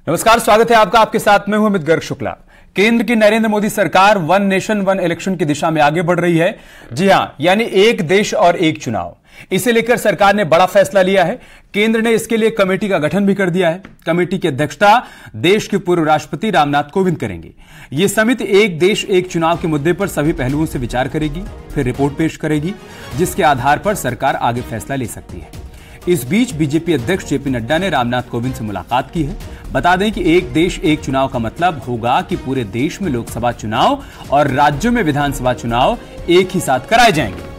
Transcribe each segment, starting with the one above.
नमस्कार, स्वागत है आपका। आपके साथ में हूं अमित गर्ग शुक्ला। केंद्र की नरेंद्र मोदी सरकार वन नेशन वन इलेक्शन की दिशा में आगे बढ़ रही है। जी हां, यानी एक देश और एक चुनाव। इसे लेकर सरकार ने बड़ा फैसला लिया है। केंद्र ने इसके लिए कमेटी का गठन भी कर दिया है। कमेटी की अध्यक्षता देश के पूर्व राष्ट्रपति रामनाथ कोविंद करेंगे। यह समिति एक देश एक चुनाव के मुद्दे पर सभी पहलुओं से विचार करेगी, फिर रिपोर्ट पेश करेगी, जिसके आधार पर सरकार आगे फैसला ले सकती है। इस बीच बीजेपी अध्यक्ष जेपी नड्डा ने रामनाथ कोविंद से मुलाकात की है। बता दें कि एक देश एक चुनाव का मतलब होगा कि पूरे देश में लोकसभा चुनाव और राज्यों में विधानसभा चुनाव एक ही साथ कराए जाएंगे।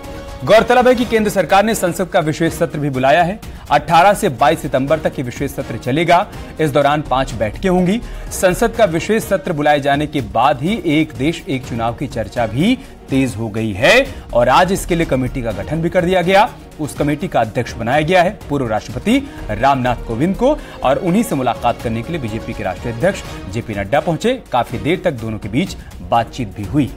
गौरतलब है कि केंद्र सरकार ने संसद का विशेष सत्र भी बुलाया है। 18 से 22 सितंबर तक ये विशेष सत्र चलेगा। इस दौरान 5 बैठकें होंगी। संसद का विशेष सत्र बुलाए जाने के बाद ही एक देश एक चुनाव की चर्चा भी तेज हो गई है और आज इसके लिए कमेटी का गठन भी कर दिया गया। उस कमेटी का अध्यक्ष बनाया गया है पूर्व राष्ट्रपति रामनाथ कोविंद को और उन्हीं से मुलाकात करने के लिए बीजेपी के राष्ट्रीय अध्यक्ष जेपी नड्डा पहुंचे। काफी देर तक दोनों के बीच बातचीत भी हुई।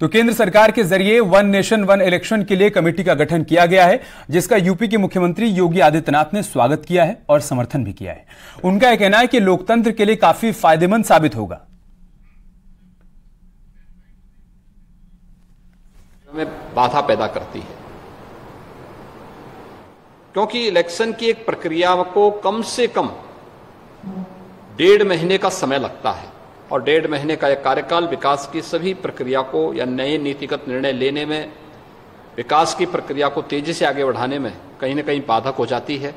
तो केंद्र सरकार के जरिए वन नेशन वन इलेक्शन के लिए कमेटी का गठन किया गया है, जिसका यूपी के मुख्यमंत्री योगी आदित्यनाथ ने स्वागत किया है और समर्थन भी किया है। उनका यह कहना है कि लोकतंत्र के लिए काफी फायदेमंद साबित होगा। में बाधा पैदा करती है, क्योंकि इलेक्शन की एक प्रक्रिया को कम से कम 1.5 महीने का समय लगता है और 1.5 महीने का एक कार्यकाल विकास की सभी प्रक्रिया को या नए नीतिगत निर्णय लेने में, विकास की प्रक्रिया को तेजी से आगे बढ़ाने में कहीं न कहीं बाधक हो जाती है।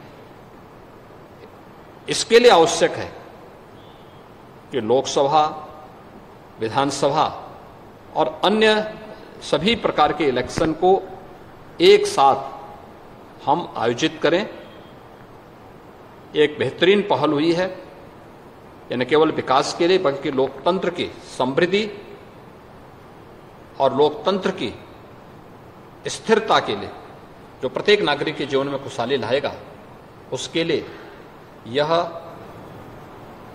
इसके लिए आवश्यक है कि लोकसभा, विधानसभा और अन्य सभी प्रकार के इलेक्शन को एक साथ हम आयोजित करें। एक बेहतरीन पहल हुई है, यह न केवल विकास के लिए बल्कि लोकतंत्र की समृद्धि और लोकतंत्र की स्थिरता के लिए, जो प्रत्येक नागरिक के जीवन में खुशहाली लाएगा, उसके लिए यह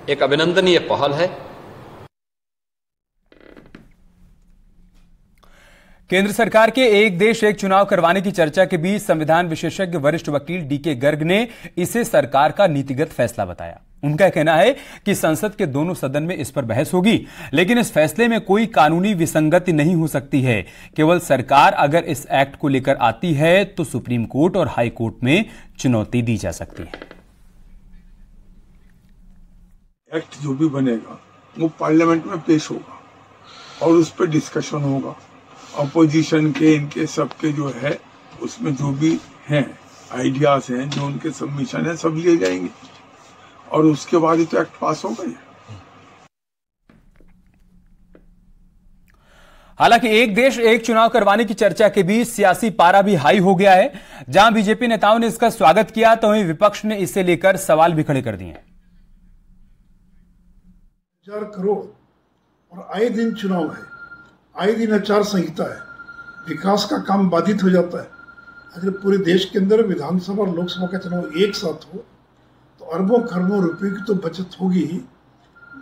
एक अभिनंदनीय पहल है। केंद्र सरकार के एक देश एक चुनाव करवाने की चर्चा के बीच संविधान विशेषज्ञ वरिष्ठ वकील डीके गर्ग ने इसे सरकार का नीतिगत फैसला बताया। उनका कहना है कि संसद के दोनों सदन में इस पर बहस होगी, लेकिन इस फैसले में कोई कानूनी विसंगति नहीं हो सकती है। केवल सरकार अगर इस एक्ट को लेकर आती है तो सुप्रीम कोर्ट और हाई कोर्ट में चुनौती दी जा सकती है। एक्ट जो भी बनेगा वो पार्लियामेंट में पेश होगा और उस पर डिस्कशन होगा। अपोजिशन के, इनके सबके जो है उसमें जो भी हैं आइडियाज हैं, जो उनके सबमिशन है, सब लिए जाएंगे और उसके बाद ही तो एक्ट पास होगा। हालांकि एक देश एक चुनाव करवाने की चर्चा के बीच सियासी पारा भी हाई हो गया है। जहां बीजेपी नेताओं ने इसका स्वागत किया तो वहीं विपक्ष ने इसे लेकर सवाल भी खड़े कर दिए। 4 करोड़ और आए दिन चुनाव है, आए दिन आचार संहिता है, विकास का काम बाधित हो जाता है। अगर पूरे देश के अंदर विधानसभा और लोकसभा का चुनाव एक साथ हो तो अरबों खरबों रुपए की तो बचत होगी ही,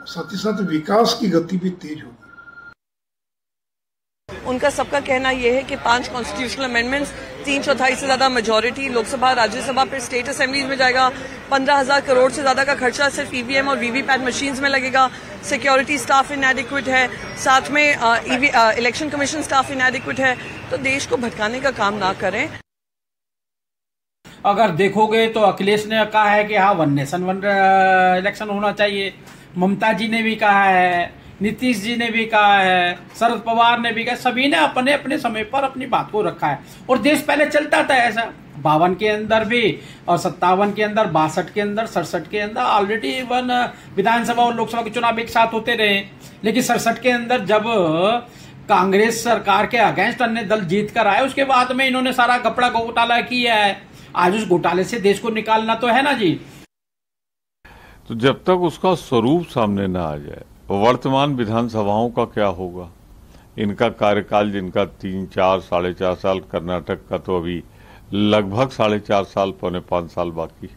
साथ ही साथ विकास की गति भी तेज होगी। उनका सबका कहना यह है कि 5 कॉन्स्टिट्यूशनल अमेंडमेंट्स, 3/4 से ज्यादा मेजोरिटी लोकसभा राज्यसभा फिर स्टेट असेंबलीज में जाएगा। 15,000 करोड़ से ज्यादा का खर्चा सिर्फ ईवीएम और वीवीपैट मशीन्स में लगेगा। सिक्योरिटी स्टाफ इनएडिक्वेट है, साथ में इलेक्शन कमीशन स्टाफ इनएडिक्वेट है। तो देश को भटकाने का काम ना करें। अगर देखोगे तो अखिलेश ने कहा है कि हाँ वन नेशन वन इलेक्शन होना चाहिए, ममता जी ने भी कहा है, नीतीश जी ने भी कहा है, शरद पवार ने भी कहा, सभी ने अपने अपने समय पर अपनी बात को रखा है। और देश पहले चलता था ऐसा, 52 के अंदर भी और 57 के अंदर, 62 के अंदर, 67 के अंदर ऑलरेडी विधानसभा और लोकसभा के चुनाव एक साथ होते रहे। लेकिन 67 के अंदर जब कांग्रेस सरकार के अगेंस्ट अन्य दल जीत कर आए, उसके बाद में इन्होंने सारा कपड़ा घोटाला किया है। आज उस घोटाले से देश को निकालना तो है ना जी। तो जब तक उसका स्वरूप सामने ना आ जाए, वर्तमान विधानसभाओं का क्या होगा? इनका कार्यकाल जिनका 3, 4, 4.5 साल, कर्नाटक का तो अभी लगभग 4.5 साल, 4.25 साल बाकी,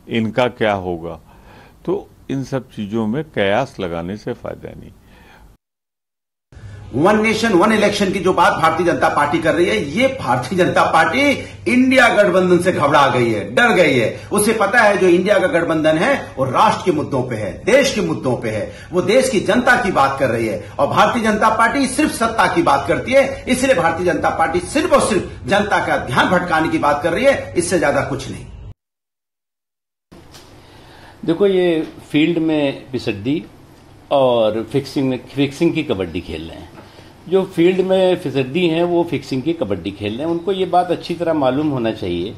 इनका क्या होगा? तो इन सब चीजों में कयास लगाने से फायदा नहीं। वन नेशन वन इलेक्शन की जो बात भारतीय जनता पार्टी कर रही है, ये भारतीय जनता पार्टी इंडिया गठबंधन से घबरा गई है, डर गई है। उसे पता है जो इंडिया का गठबंधन है वो राष्ट्र के मुद्दों पे है, देश के मुद्दों पे है, वो देश की जनता की बात कर रही है। और भारतीय जनता पार्टी सिर्फ सत्ता की बात करती है, इसलिए भारतीय जनता पार्टी सिर्फ और सिर्फ जनता का ध्यान भटकाने की बात कर रही है, इससे ज्यादा कुछ नहीं। देखो, ये फील्ड में फिसड्डी और फिक्सिंग की कबड्डी खेल रहे हैं। जो फील्ड में फिसड्डी हैं वो फिक्सिंग की कबड्डी खेल रहे हैं। उनको ये बात अच्छी तरह मालूम होना चाहिए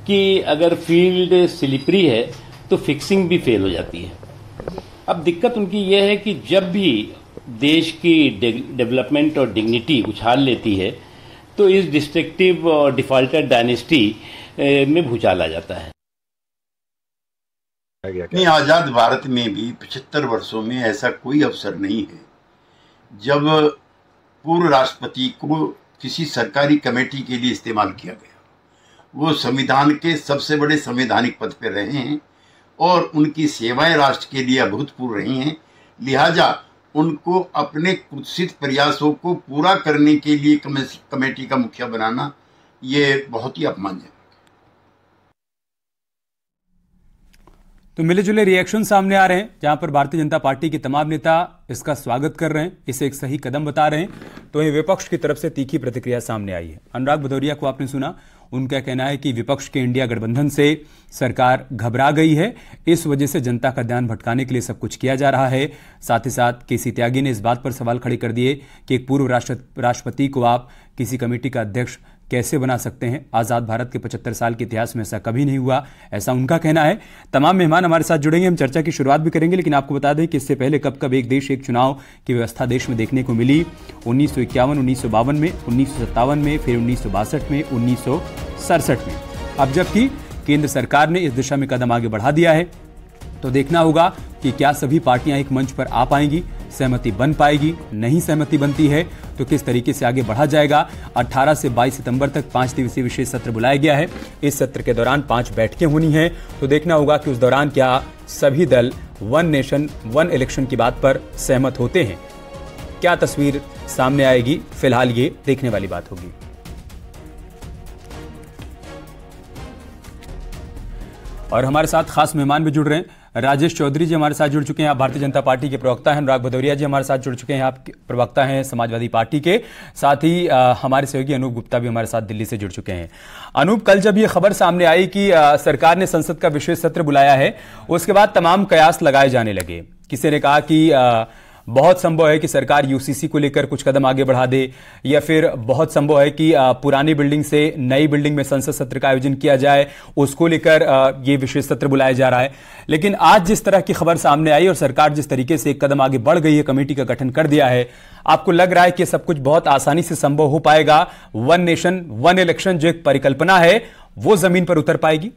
कि अगर फील्ड स्लिपरी है तो फिक्सिंग भी फेल हो जाती है। अब दिक्कत उनकी ये है कि जब भी देश की डेवलपमेंट और डिग्निटी उछाल लेती है तो इस डिस्ट्रक्टिव और डिफॉल्टर डायनेस्टी में भूचाल आ जाता है। नहीं, आजाद भारत में भी 75 वर्षों में ऐसा कोई अवसर नहीं है जब पूर्व राष्ट्रपति को किसी सरकारी कमेटी के लिए इस्तेमाल किया गया। वो संविधान के सबसे बड़े संवैधानिक पद पर रहे हैं और उनकी सेवाएं राष्ट्र के लिए अभूतपूर्व रही हैं। लिहाजा उनको अपने कुत्सित प्रयासों को पूरा करने के लिए कमेटी का मुखिया बनाना ये बहुत ही अपमानजनक। तो मिले जुले रिएक्शन सामने आ रहे हैं, जहां पर भारतीय जनता पार्टी के तमाम नेता इसका स्वागत कर रहे हैं, इसे एक सही कदम बता रहे हैं, तो वहीं विपक्ष की तरफ से तीखी प्रतिक्रिया सामने आई है। अनुराग भदौरिया को आपने सुना, उनका कहना है कि विपक्ष के इंडिया गठबंधन से सरकार घबरा गई है, इस वजह से जनता का ध्यान भटकाने के लिए सब कुछ किया जा रहा है। साथ ही साथ केसी त्यागी ने इस बात पर सवाल खड़े कर दिए कि एक पूर्व राष्ट्रपति को आप किसी कमेटी का अध्यक्ष कैसे बना सकते हैं। आज़ाद भारत के 75 साल के इतिहास में ऐसा कभी नहीं हुआ, ऐसा उनका कहना है। तमाम मेहमान हमारे साथ जुड़ेंगे, हम चर्चा की शुरुआत भी करेंगे, लेकिन आपको बता दें कि इससे पहले कब कब एक देश एक चुनाव की व्यवस्था देश में देखने को मिली। 1951, 1952 में, 1957 में, फिर 1962 में, 1967 में। अब जबकि केंद्र सरकार ने इस दिशा में कदम आगे बढ़ा दिया है, तो देखना होगा कि क्या सभी पार्टियां एक मंच पर आ पाएंगी, सहमति बन पाएगी। नहीं सहमति बनती है तो किस तरीके से आगे बढ़ा जाएगा। 18 से 22 सितंबर तक 5 दिवसीय विशेष सत्र बुलाया गया है। इस सत्र के दौरान 5 बैठकें होनी हैं, तो देखना होगा कि उस दौरान क्या सभी दल वन नेशन वन इलेक्शन की बात पर सहमत होते हैं। क्या तस्वीर सामने आएगी, फिलहाल ये देखने वाली बात होगी। और हमारे साथ खास मेहमान भी जुड़ रहे हैं। राजेश चौधरी जी हमारे साथ जुड़ चुके हैं, आप भारतीय जनता पार्टी के प्रवक्ता हैं। अनुराग भदौरिया जी हमारे साथ जुड़ चुके हैं, आप प्रवक्ता हैं समाजवादी पार्टी के। साथ ही हमारे सहयोगी अनूप गुप्ता भी हमारे साथ दिल्ली से जुड़ चुके हैं। अनूप, कल जब ये खबर सामने आई कि सरकार ने संसद का विशेष सत्र बुलाया है, उसके बाद तमाम कयास लगाए जाने लगे। किसी ने कहा कि बहुत संभव है कि सरकार यूसीसी को लेकर कुछ कदम आगे बढ़ा दे, या फिर बहुत संभव है कि पुरानी बिल्डिंग से नई बिल्डिंग में संसद सत्र का आयोजन किया जाए, उसको लेकर ये विशेष सत्र बुलाया जा रहा है। लेकिन आज जिस तरह की खबर सामने आई और सरकार जिस तरीके से एक कदम आगे बढ़ गई है, कमेटी का गठन कर दिया है, आपको लग रहा है कि सब कुछ बहुत आसानी से संभव हो पाएगा? वन नेशन वन इलेक्शन जो एक परिकल्पना है वो जमीन पर उतर पाएगी?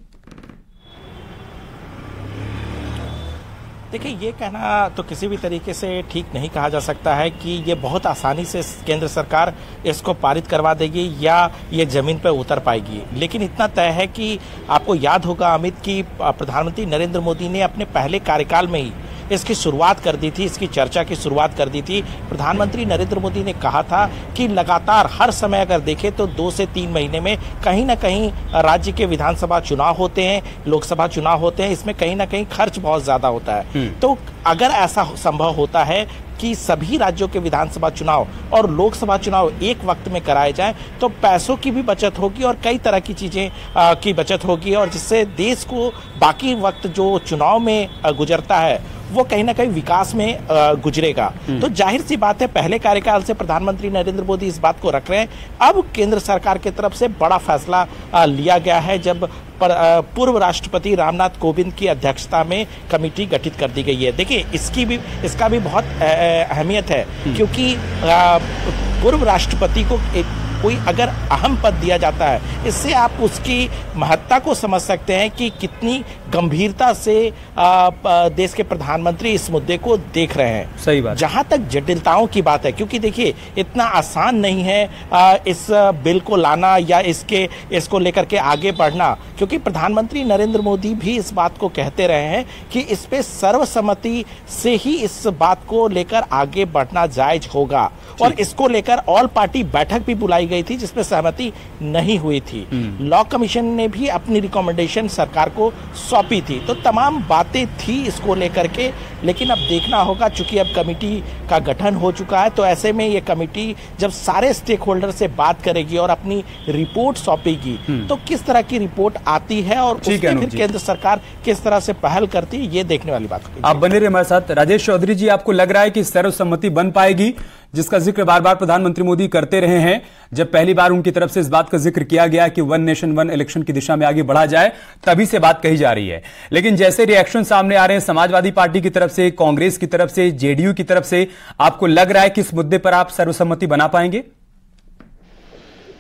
देखिए, ये कहना तो किसी भी तरीके से ठीक नहीं कहा जा सकता है कि ये बहुत आसानी से केंद्र सरकार इसको पारित करवा देगी या ये जमीन पर उतर पाएगी। लेकिन इतना तय है कि आपको याद होगा अमित, कि प्रधानमंत्री नरेंद्र मोदी ने अपने पहले कार्यकाल में ही इसकी शुरुआत कर दी थी, इसकी चर्चा की शुरुआत कर दी थी। प्रधानमंत्री नरेंद्र मोदी ने कहा था कि लगातार हर समय अगर देखें तो 2 से 3 महीने में कहीं ना कहीं राज्य के विधानसभा चुनाव होते हैं, लोकसभा चुनाव होते हैं, इसमें कहीं ना कहीं खर्च बहुत ज्यादा होता है। तो अगर ऐसा संभव होता है कि सभी राज्यों के विधानसभा चुनाव और लोकसभा चुनाव एक वक्त में कराए जाएं, तो पैसों की भी बचत होगी और कई तरह की चीजें की बचत होगी, और जिससे देश को बाकी वक्त जो चुनाव में गुजरता है वो कहीं ना कहीं विकास में गुजरेगा। तो जाहिर सी बात है, पहले कार्यकाल से प्रधानमंत्री नरेंद्र मोदी इस बात को रख रहे हैं। अब केंद्र सरकार की तरफ से बड़ा फैसला लिया गया है, जब पूर्व राष्ट्रपति रामनाथ कोविंद की अध्यक्षता में कमेटी गठित कर दी गई है। देखिए, इसका भी बहुत अहमियत है, क्योंकि पूर्व राष्ट्रपति को कोई अगर अहम पद दिया जाता है, इससे आप उसकी महत्ता को समझ सकते हैं कि कितनी गंभीरता से देश के प्रधानमंत्री इस मुद्दे को देख रहे हैं। सही बात। जहां तक जटिलताओं की बात है, क्योंकि देखिए इतना आसान नहीं है इस बिल को लाना या इसको लेकर के आगे बढ़ना, क्योंकि प्रधानमंत्री नरेंद्र मोदी भी इस बात को कहते रहे हैं कि इस पे सर्वसम्मति से ही इस बात को लेकर आगे बढ़ना जायज होगा। और इसको लेकर ऑल पार्टी बैठक भी बुलाई गई थी जिसमें सहमति नहीं हुई थी। लॉ कमीशन ने भी अपनी रिकमेंडेशन सरकार को सौंपी थी, तो तमाम बातें थी इसको लेकर के। लेकिन अब देखना होगा, चूंकि अब कमेटी का गठन हो चुका है, तो ऐसे में ये कमेटी जब सारे स्टेक होल्डर से बात करेगी और अपनी रिपोर्ट सौंपेगी तो किस तरह की रिपोर्ट आती है और उसमें फिर केंद्र सरकार किस तरह से पहल करती है, ये देखने वाली बात होगी। आप बने रहे हमारे साथ। राजेश चौधरी जी, आपको लग रहा है कि सर्वसम्मति बन पाएगी, जिसका जिक्र बार बार प्रधानमंत्री मोदी करते रहे हैं? जब पहली बार उनकी तरफ से इस बात का जिक्र किया गया कि वन नेशन वन इलेक्शन की दिशा में आगे बढ़ा जाए, तभी से बात कही जा रही है। लेकिन जैसे रिएक्शन सामने आ रहे हैं समाजवादी पार्टी की तरफ से, कांग्रेस की तरफ से, जेडीयू की तरफ से, आपको लग रहा है कि इस मुद्दे पर आप सर्वसम्मति बना पाएंगे?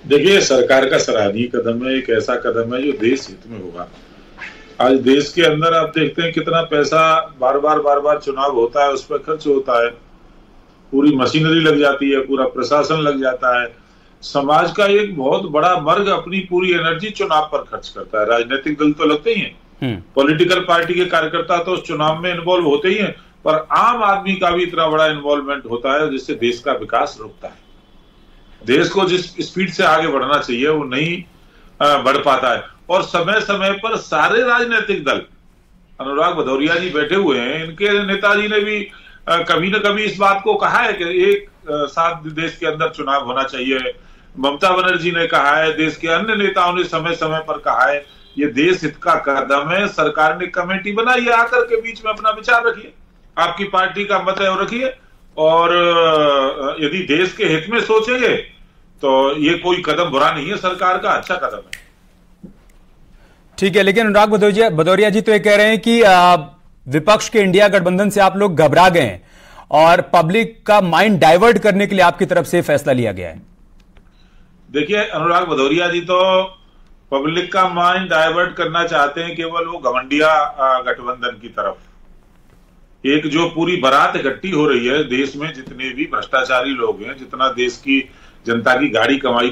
देखिए, सरकार का सराहनीय कदम है, एक ऐसा कदम है जो देश हित में होगा। आज देश के अंदर आप देखते हैं कितना पैसा बार बार चुनाव होता है, उस पर खर्च होता है, पूरी मशीनरी लग जाती है, पूरा प्रशासन लग जाता है। समाज का एक बहुत बड़ा वर्ग अपनी पूरी एनर्जी चुनाव पर खर्च करता है। राजनीतिक दल तो लगते ही हैं, पॉलिटिकल पार्टी के कार्यकर्ता तो उस चुनाव में इन्वॉल्व होते ही हैं, पर आम आदमी का भी इतना बड़ा इन्वॉल्वमेंट होता है जिससे देश का विकास रुकता है। देश को जिस स्पीड से आगे बढ़ना चाहिए वो नहीं बढ़ पाता है। और समय समय पर सारे राजनीतिक दल, अनुराग भदौरिया जी बैठे हुए हैं, इनके नेताजी ने भी कभी न कभी इस बात को कहा है कि एक साथ देश के अंदर चुनाव होना चाहिए। ममता बनर्जी ने कहा है, देश के अन्य नेताओं ने समय समय पर कहा है, ये देश हित का कदम है। सरकार ने कमेटी बनाई है, आकर के बीच में अपना विचार रखिए, आपकी पार्टी का मत है वो रखिए, और यदि देश के हित में सोचेंगे तो ये कोई कदम बुरा नहीं है, सरकार का अच्छा कदम है। ठीक है, लेकिन अनुराग भदौरिया जी तो ये कह रहे हैं कि विपक्ष के इंडिया गठबंधन से आप लोग घबरा गए हैं और पब्लिक का माइंड डाइवर्ट करने के लिए आपकी तरफ से फैसला लिया गया है। देखिए, अनुराग भदौरिया जी तो पब्लिक का माइंड डाइवर्ट करना चाहते हैं केवल वो घमंडिया गठबंधन की तरफ। एक जो पूरी बारात इकट्ठी हो रही है देश में, जितने भी भ्रष्टाचारी लोग हैं, जितना देश की जनता की गाड़ी कमाई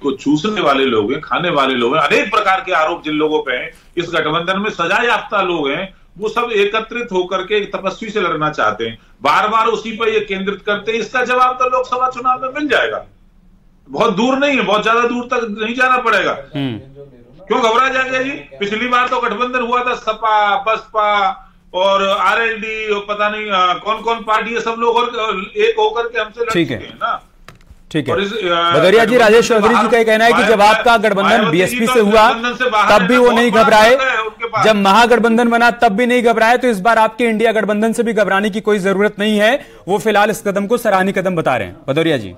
को चूसने वाले लोग हैं, खाने वाले लोग हैं, अनेक प्रकार के आरोप जिन लोगों पे हैं, इस गठबंधन में सजा याफ्ता लोग हैं, वो सब एकत्रित होकर के एक तपस्वी से लड़ना चाहते हैं। बार बार उसी पर ये केंद्रित करते हैं। इसका जवाब तो लोकसभा चुनाव में मिल जाएगा, बहुत दूर नहीं है, बहुत ज्यादा दूर तक नहीं जाना पड़ेगा। क्यों घबरा जाएंगे जी? पिछली बार तो गठबंधन हुआ था, सपा, बसपा और आरएलडी और पता नहीं कौन कौन पार्टी है, सब लोग और एक होकर के हमसे लड़ चुके हैं ना। ठीक है भदौरिया जी, राजेश चौधरी जी का कहना है कि जब आपका गठबंधन बीएसपी से हुआ तब भी वो नहीं घबराए, जब महागठबंधन बना तब भी नहीं घबराए, तो इस बार आपके इंडिया गठबंधन से भी घबराने की कोई जरूरत नहीं है। वो फिलहाल इस कदम को सराहनीय कदम बता रहे हैं। भदौरिया जी,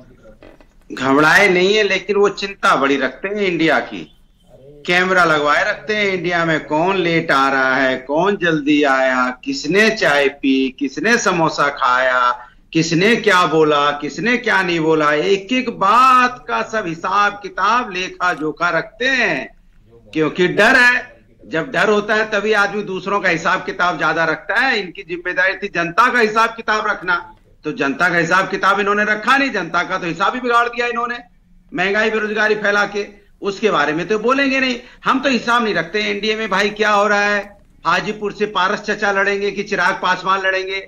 घबराए नहीं है, लेकिन वो चिंता बड़ी रखते हैं इंडिया की। कैमरा लगवाए रखते हैं इंडिया में, कौन लेट आ रहा है, कौन जल्दी आया, किसने चाय पी, किसने समोसा खाया, किसने क्या बोला, किसने क्या नहीं बोला, एक एक बात का सब हिसाब किताब लेखा जोखा रखते हैं। क्योंकि डर है, जब डर होता है तभी आदमी दूसरों का हिसाब किताब ज्यादा रखता है। इनकी जिम्मेदारी थी जनता का हिसाब किताब रखना, तो जनता का हिसाब किताब इन्होंने रखा नहीं, जनता का तो हिसाब ही बिगाड़ दिया इन्होंने, महंगाई बेरोजगारी फैला के। उसके बारे में तो बोलेंगे नहीं, हम तो हिसाब नहीं रखते एनडीए में भाई क्या हो रहा है। हाजीपुर से पारस चचा लड़ेंगे कि चिराग पासवान लड़ेंगे,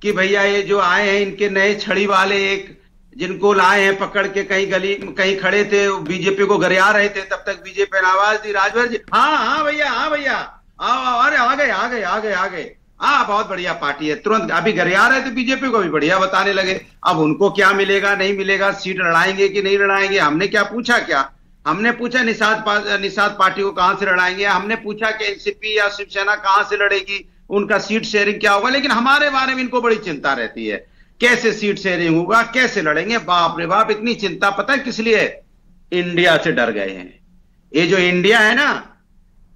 कि भैया ये जो आए हैं इनके नए छड़ी वाले एक जिनको लाए हैं पकड़ के, कहीं गली कहीं खड़े थे, बीजेपी को गरिया रहे थे, तब तक बीजेपी ने आवाज दी, राजभर जी हाँ भैया, हाँ भैया आओ, अरे आ गए, हाँ बहुत बढ़िया पार्टी है। तुरंत अभी गरिया रहे थे बीजेपी को भी बढ़िया बताने लगे। अब उनको क्या मिलेगा नहीं मिलेगा, सीट लड़ाएंगे कि नहीं लड़ाएंगे, हमने क्या पूछा? क्या हमने पूछा निषाद पार्टी को कहां से लड़ाएंगे? हमने पूछा कि एनसीपी या शिवसेना कहां से लड़ेगी, उनका सीट शेयरिंग क्या होगा? लेकिन हमारे बारे में इनको बड़ी चिंता रहती है, कैसे सीट शेयरिंग होगा, कैसे लड़ेंगे। बाप रे बाप, इतनी चिंता पता है किस लिए? इंडिया से डर गए हैं। ये जो इंडिया है ना,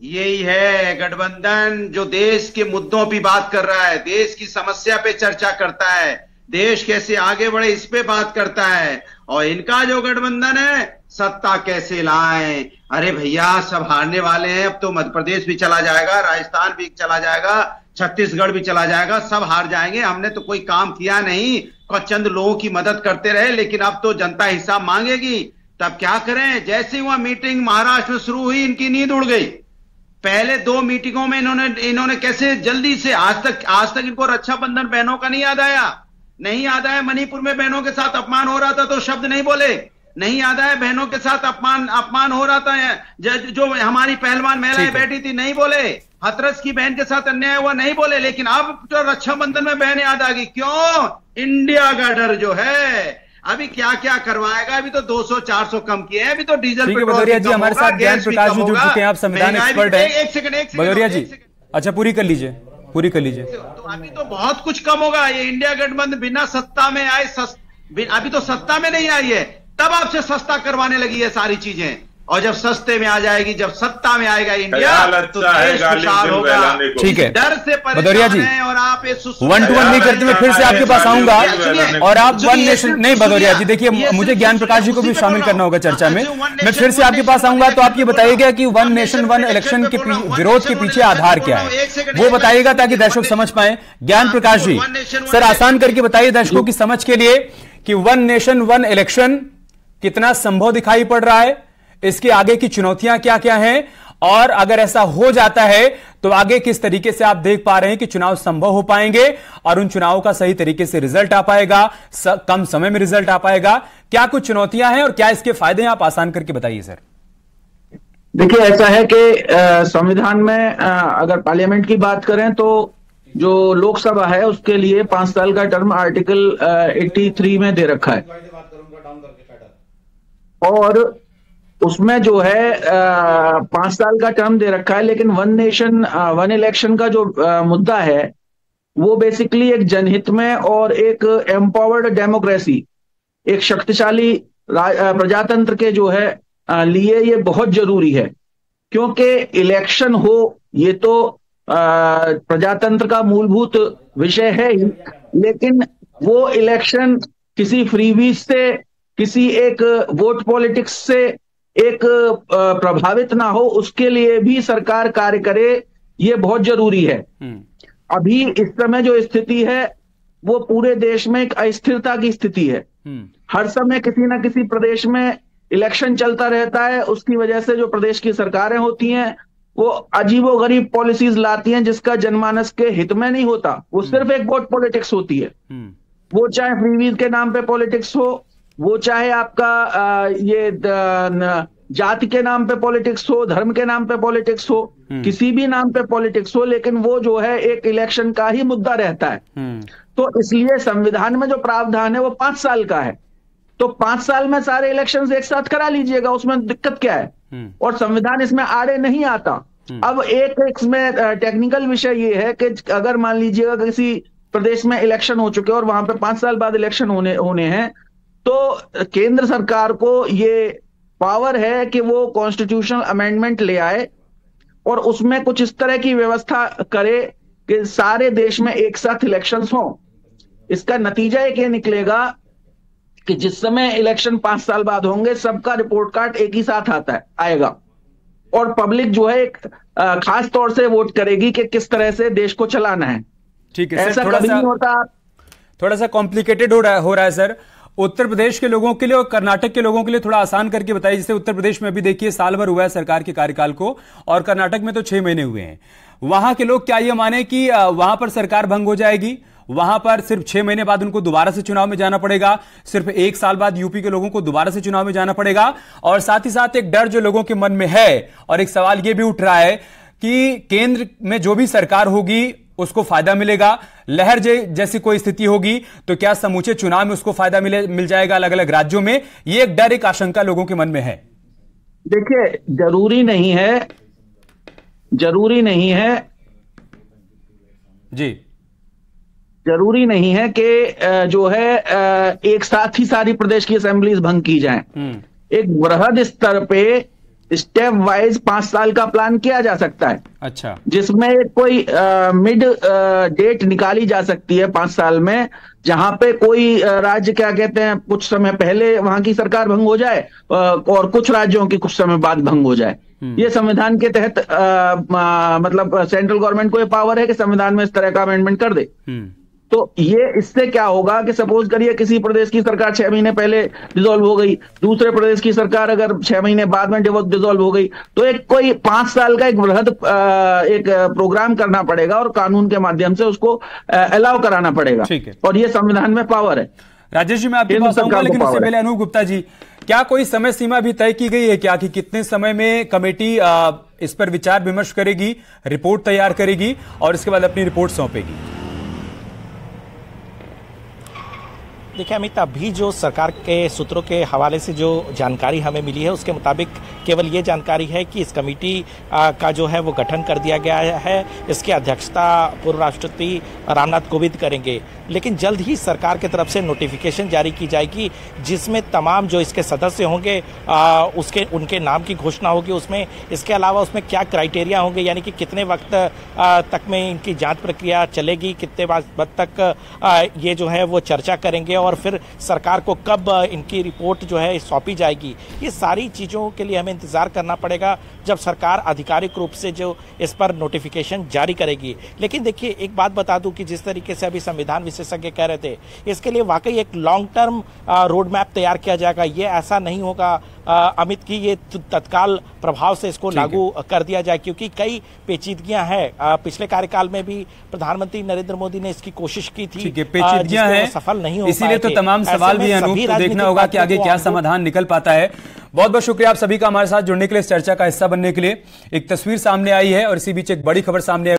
यही है गठबंधन जो देश के मुद्दों पे बात कर रहा है, देश की समस्या पे चर्चा करता है, देश कैसे आगे बढ़े इस पे बात करता है। और इनका जो गठबंधन है, सत्ता कैसे लाएं। अरे भैया, सब हारने वाले हैं, अब तो मध्य प्रदेश भी चला जाएगा, राजस्थान भी चला जाएगा, छत्तीसगढ़ भी चला जाएगा, सब हार जाएंगे। हमने तो कोई काम किया नहीं, कुछ चंद लोगों की मदद करते रहे, लेकिन अब तो जनता हिसाब मांगेगी, तब क्या करें? जैसे ही वहां मीटिंग महाराष्ट्र में शुरू हुई, इनकी नींद उड़ गई। पहले 2 मीटिंगों में इन्होंने कैसे जल्दी से, आज तक इनको रक्षाबंधन बहनों का नहीं याद आया, नहीं याद है मणिपुर में बहनों के साथ अपमान हो रहा था तो शब्द नहीं बोले? नहीं याद है बहनों के साथ अपमान हो रहा था, जो हमारी पहलवान महिलाएं बैठी थी, नहीं बोले? हथरस की बहन के साथ अन्याय हुआ, नहीं बोले? लेकिन अब जो रक्षाबंधन में बहन याद आ गई, क्यों? इंडिया का डर जो है। अभी क्या क्या करवाएगा? अभी तो 200-400 कम किए हैं, अभी तो डीजल भदौरिया जी हमारे साथ ज्ञान प्रकाश जी जुड़ चुके हैं, आप संविधान एक्सपर्ट हैं। एक सेकंड भदौरिया जी, अच्छा पूरी कर लीजिए। तो अभी तो बहुत कुछ कम होगा। ये इंडिया गठबंधन बिना सत्ता में आए, अभी तो सत्ता में नहीं आई है, तब आपसे सस्ता करवाने लगी है सारी चीजें, और जब सस्ते में आ जाएगी, जब सत्ता में आएगा इंडिया, तो देश खुशहाल होगा। ठीक है डर से भदौरिया जी, और आप 1-to-1 नहीं करते हुए फिर से आपके पास आऊंगा और आप वन नेशन नहीं। भदौरिया जी देखिए, मुझे ज्ञान प्रकाश जी को भी शामिल करना होगा चर्चा में। मैं फिर से आपके पास आऊंगा, तो आप ये बताइएगा कि 1 नेशन 1 इलेक्शन के विरोध के पीछे आधार क्या है, वो बताइएगा ताकि दर्शक समझ पाए। ज्ञान प्रकाश जी सर, आसान करके बताइए दर्शकों की समझ के लिए कि 1 नेशन 1 इलेक्शन कितना संभव दिखाई पड़ रहा है, इसके आगे की चुनौतियां क्या क्या हैं, और अगर ऐसा हो जाता है तो आगे किस तरीके से आप देख पा रहे हैं कि चुनाव संभव हो पाएंगे और उन चुनावों का सही तरीके से रिजल्ट आ पाएगा, कम समय में रिजल्ट आ पाएगा। क्या कुछ चुनौतियां हैं और क्या इसके फायदे हैं, आप आसान करके बताइए सर। देखिए, ऐसा है कि संविधान में अगर पार्लियामेंट की बात करें तो जो लोकसभा है उसके लिए 5 साल का टर्म आर्टिकल 83 में दे रखा है, और उसमें जो है 5 साल का टर्म दे रखा है। लेकिन 1 नेशन 1 इलेक्शन का जो मुद्दा है वो बेसिकली एक जनहित में और एक एम्पावर्ड डेमोक्रेसी, एक शक्तिशाली प्रजातंत्र के जो है लिए ये बहुत जरूरी है, क्योंकि इलेक्शन हो ये तो प्रजातंत्र का मूलभूत विषय है ही, लेकिन वो इलेक्शन किसी फ्रीबीज से, किसी एक वोट पॉलिटिक्स से एक प्रभावित ना हो, उसके लिए भी सरकार कार्य करे, ये बहुत जरूरी है। अभी इस समय जो स्थिति है वो पूरे देश में एक अस्थिरता की स्थिति है। हर समय किसी ना किसी प्रदेश में इलेक्शन चलता रहता है, उसकी वजह से जो प्रदेश की सरकारें होती हैं वो अजीबोगरीब पॉलिसीज लाती हैं जिसका जनमानस के हित में नहीं होता, वो सिर्फ एक वोट पॉलिटिक्स होती है। वो चाहे फ्रीवीज के नाम पे पॉलिटिक्स हो, वो चाहे आपका ये जाति के नाम पे पॉलिटिक्स हो, धर्म के नाम पे पॉलिटिक्स हो, किसी भी नाम पे पॉलिटिक्स हो, लेकिन वो जो है एक इलेक्शन का ही मुद्दा रहता है। तो इसलिए संविधान में जो प्रावधान है वो 5 साल का है, तो 5 साल में सारे इलेक्शंस एक साथ करा लीजिएगा, उसमें दिक्कत क्या है? और संविधान इसमें आड़े नहीं आता। अब एक इसमें टेक्निकल विषय ये है कि अगर मान लीजिएगा किसी प्रदेश में इलेक्शन हो चुके और वहां पे 5 साल बाद इलेक्शन होने हैं, तो केंद्र सरकार को ये पावर है कि वो कॉन्स्टिट्यूशनल अमेंडमेंट ले आए और उसमें कुछ इस तरह की व्यवस्था करे कि सारे देश में एक साथ इलेक्शंस हों। इसका नतीजा एक ये निकलेगा कि जिस समय इलेक्शन 5 साल बाद होंगे, सबका रिपोर्ट कार्ड एक ही साथ आएगा, और पब्लिक जो है एक खास तौर से वोट करेगी कि किस तरह से देश को चलाना है। ठीक है, ऐसा कभी नहीं होता। थोड़ा सा कॉम्प्लिकेटेड हो रहा है सर। उत्तर प्रदेश के लोगों के लिए और कर्नाटक के लोगों के लिए थोड़ा आसान करके बताइए। जैसे उत्तर प्रदेश में अभी देखिए साल भर हुआ है सरकार के कार्यकाल को, और कर्नाटक में तो 6 महीने हुए हैं। वहां के लोग क्या ये माने कि वहां पर सरकार भंग हो जाएगी, वहां पर सिर्फ 6 महीने बाद उनको दोबारा से चुनाव में जाना पड़ेगा, सिर्फ 1 साल बाद यूपी के लोगों को दोबारा से चुनाव में जाना पड़ेगा, और साथ ही साथ एक डर जो लोगों के मन में है, और एक सवाल यह भी उठ रहा है कि केंद्र में जो भी सरकार होगी उसको फायदा मिलेगा, लहर जैसी कोई स्थिति होगी तो क्या समूचे चुनाव में उसको फायदा मिल जाएगा अलग अलग राज्यों में? ये एक डर, एक आशंका लोगों के मन में है। देखिए, जरूरी नहीं है कि जो है एक साथ ही सारी प्रदेश की असेंबलीज भंग की जाएं। एक वृहद स्तर पे स्टेप वाइज 5 साल का प्लान किया जा सकता है। अच्छा, जिसमें कोई मिड डेट निकाली जा सकती है 5 साल में, जहां पे कोई राज्य क्या कहते हैं कुछ समय पहले वहां की सरकार भंग हो जाए और कुछ राज्यों की कुछ समय बाद भंग हो जाए। ये संविधान के तहत मतलब सेंट्रल गवर्नमेंट को ये पावर है कि संविधान में इस तरह का अमेंडमेंट कर दे। तो ये इससे क्या होगा कि सपोज करिए किसी प्रदेश की सरकार 6 महीने पहले डिसॉल्व हो गई, दूसरे प्रदेश की सरकार अगर 6 महीने बाद में डिसॉल्व हो गई, तो एक कोई 5 साल का एक वृहद एक प्रोग्राम करना पड़ेगा और कानून के माध्यम से उसको अलाउ कराना पड़ेगा। ठीक है, और ये संविधान में पावर है। राजेश जी, मैं आपके पास आऊंगा, लेकिन उससे पहले अनूप गुप्ता जी, क्या कोई समय सीमा भी तय की गई है क्या कि कितने समय में कमेटी इस पर विचार विमर्श करेगी, रिपोर्ट तैयार करेगी और इसके बाद अपनी रिपोर्ट सौंपेगी? देखिए अमित, अभी जो सरकार के सूत्रों के हवाले से जो जानकारी हमें मिली है उसके मुताबिक केवल ये जानकारी है कि इस कमेटी का जो है वो गठन कर दिया गया है। इसकी अध्यक्षता पूर्व राष्ट्रपति रामनाथ कोविंद करेंगे, लेकिन जल्द ही सरकार की तरफ से नोटिफिकेशन जारी की जाएगी जिसमें तमाम जो इसके सदस्य होंगे उनके नाम की घोषणा होगी। उसमें इसके अलावा उसमें क्या क्राइटेरिया होंगे, यानी कि कितने वक्त तक में इनकी जांच प्रक्रिया चलेगी, कितने वक्त तक ये जो है वो चर्चा करेंगे और फिर सरकार को कब इनकी रिपोर्ट जो है सौंपी जाएगी। ये सारी चीज़ों के लिए हमें इंतजार करना पड़ेगा जब सरकार आधिकारिक रूप से जो इस पर नोटिफिकेशन जारी करेगी। लेकिन देखिए एक बात बता दूं कि जिस तरीके से अभी संविधान विशेषज्ञ कह रहे थे, इसके लिए वाकई एक लॉन्ग टर्म रोड मैप तैयार किया जाएगा। ये ऐसा नहीं होगा अमित की ये तत्काल प्रभाव से इसको लागू कर दिया जाए, क्योंकि कई पेचीदगियां हैं। पिछले कार्यकाल में भी प्रधानमंत्री नरेंद्र मोदी ने इसकी कोशिश की थी, पेचीदगियां हैं, सफल नहीं हो इसीलिए तो तमाम सवाल भी अनूप तो देखना होगा कि आगे क्या समाधान निकल पाता है। बहुत बहुत शुक्रिया आप सभी का हमारे साथ जुड़ने के लिए, इस चर्चा का हिस्सा बनने के लिए। एक तस्वीर सामने आई है और इसी बीच एक बड़ी खबर सामने आई।